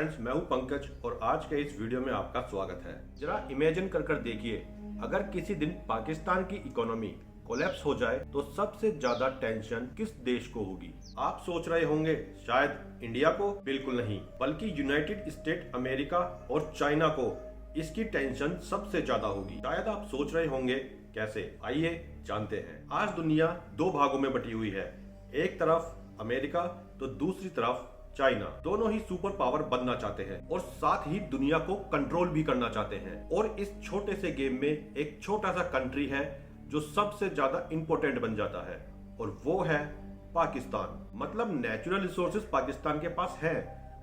Friends, मैं हूं पंकज और आज के इस वीडियो में आपका स्वागत है। जरा इमेजिन कर देखिए, अगर किसी दिन पाकिस्तान की इकोनॉमी कोलैप्स हो जाए तो सबसे ज्यादा टेंशन किस देश को होगी? आप सोच रहे होंगे शायद इंडिया को। बिल्कुल नहीं, बल्कि यूनाइटेड स्टेट अमेरिका और चाइना को इसकी टेंशन सबसे ज्यादा होगी। शायद आप सोच रहे होंगे कैसे, आइए जानते हैं। आज दुनिया दो भागों में बटी हुई है, एक तरफ अमेरिका तो दूसरी तरफ चाइना। दोनों ही सुपर पावर बनना चाहते हैं और साथ ही दुनिया को कंट्रोल भी करना चाहते हैं। और इस छोटे से गेम में एक छोटा सा कंट्री है जो सबसे ज्यादा इंपॉर्टेंट बन जाता है, और वो है पाकिस्तान। मतलब नेचुरल रिसोर्सेज पाकिस्तान के पास है,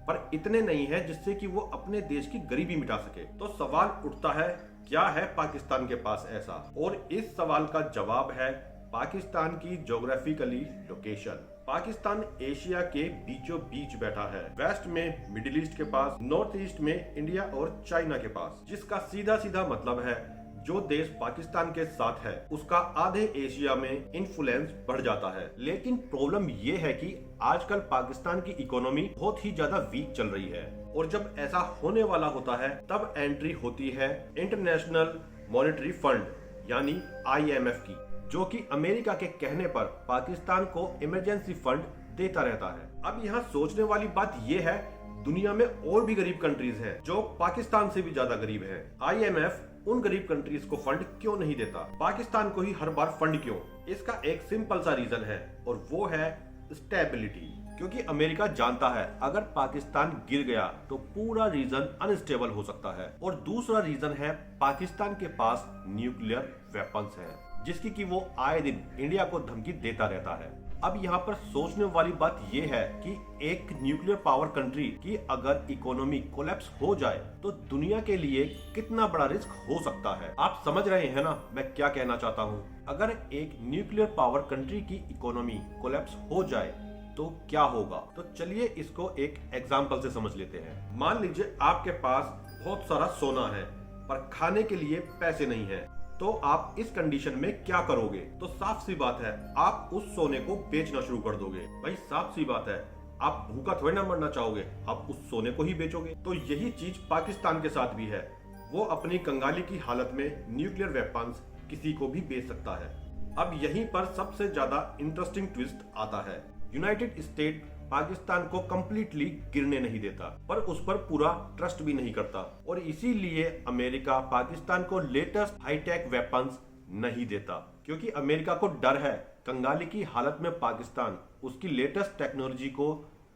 पर इतने नहीं है जिससे कि वो अपने देश की गरीबी मिटा सके। तो सवाल उठता है, क्या है पाकिस्तान के पास ऐसा? और इस सवाल का जवाब है पाकिस्तान की ज्योग्राफिकली लोकेशन। पाकिस्तान एशिया के बीचों बीच बैठा है, वेस्ट में मिडिल ईस्ट के पास, नॉर्थ ईस्ट में इंडिया और चाइना के पास, जिसका सीधा सीधा मतलब है जो देश पाकिस्तान के साथ है उसका आधे एशिया में इन्फ्लुएंस बढ़ जाता है। लेकिन प्रॉब्लम ये है कि आजकल पाकिस्तान की इकोनॉमी बहुत ही ज्यादा वीक चल रही है, और जब ऐसा होने वाला होता है तब एंट्री होती है इंटरनेशनल मॉनेटरी फंड यानी IMF की, जो कि अमेरिका के कहने पर पाकिस्तान को इमरजेंसी फंड देता रहता है। अब यहाँ सोचने वाली बात यह है, दुनिया में और भी गरीब कंट्रीज हैं जो पाकिस्तान से भी ज्यादा गरीब हैं। IMF उन गरीब कंट्रीज को फंड क्यों नहीं देता? पाकिस्तान को ही हर बार फंड क्यों? इसका एक सिंपल सा रीजन है, और वो है स्टेबिलिटी। क्योंकि अमेरिका जानता है अगर पाकिस्तान गिर गया तो पूरा रीजन अनस्टेबल हो सकता है। और दूसरा रीजन है पाकिस्तान के पास न्यूक्लियर वेपन्स है, जिसकी कि वो आए दिन इंडिया को धमकी देता रहता है। अब यहाँ पर सोचने वाली बात ये है कि एक न्यूक्लियर पावर कंट्री की अगर इकोनॉमी कोलैप्स हो जाए तो दुनिया के लिए कितना बड़ा रिस्क हो सकता है। आप समझ रहे हैं ना मैं क्या कहना चाहता हूँ? अगर एक न्यूक्लियर पावर कंट्री की इकोनॉमी कोलैप्स हो जाए तो क्या होगा? तो चलिए इसको एक एग्जाम्पल से समझ लेते हैं। मान लीजिए आपके पास बहुत सारा सोना है पर खाने के लिए पैसे नहीं है, तो आप इस कंडीशन में क्या करोगे? तो साफ सी बात है, आप उस सोने को बेचना शुरू कर दोगे। भाई साफ सी बात है, आप भूखा थोड़ी ना मरना चाहोगे, आप उस सोने को ही बेचोगे। तो यही चीज पाकिस्तान के साथ भी है, वो अपनी कंगाली की हालत में न्यूक्लियर वेपन्स किसी को भी बेच सकता है। अब यहीं पर सबसे ज्यादा इंटरेस्टिंग ट्विस्ट आता है। यूनाइटेड स्टेट पाकिस्तान को कंप्लीटली गिरने नहीं देता, पर उस पर पूरा ट्रस्ट भी नहीं करता, और इसीलिए अमेरिका पाकिस्तान को लेटेस्ट हाईटेक वेपन्स नहीं देता, क्योंकि अमेरिका को डर है कंगाली की हालत में पाकिस्तान उसकी लेटेस्ट टेक्नोलॉजी को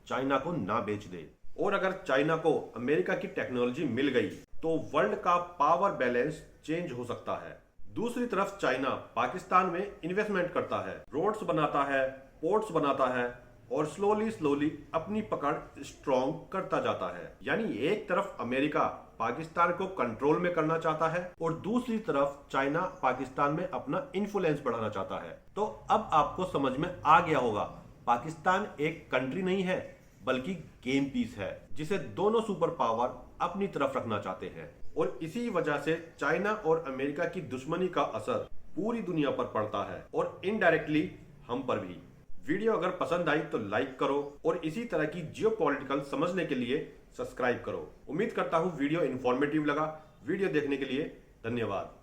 चाइना को ना बेच दे। और अगर चाइना को अमेरिका की टेक्नोलॉजी मिल गई तो वर्ल्ड का पावर बैलेंस चेंज हो सकता है। दूसरी तरफ चाइना पाकिस्तान में इन्वेस्टमेंट करता है, रोड्स बनाता है, पोर्ट्स बनाता है, और स्लोली अपनी पकड़ स्ट्रॉन्ग करता जाता है। यानी एक तरफ अमेरिका पाकिस्तान को कंट्रोल में करना चाहता है और दूसरी तरफ चाइना पाकिस्तान में अपना इन्फ्लुएंस बढ़ाना चाहता है। तो अब आपको समझ में आ गया होगा, पाकिस्तान एक कंट्री नहीं है बल्कि गेम पीस है, जिसे दोनों सुपर पावर अपनी तरफ रखना चाहते हैं। और इसी वजह से चाइना और अमेरिका की दुश्मनी का असर पूरी दुनिया पर पड़ता है, और इनडायरेक्टली हम पर भी। वीडियो अगर पसंद आई तो लाइक करो, और इसी तरह की जियोपॉलिटिकल समझने के लिए सब्सक्राइब करो। उम्मीद करता हूँ वीडियो इन्फॉर्मेटिव लगा। वीडियो देखने के लिए धन्यवाद।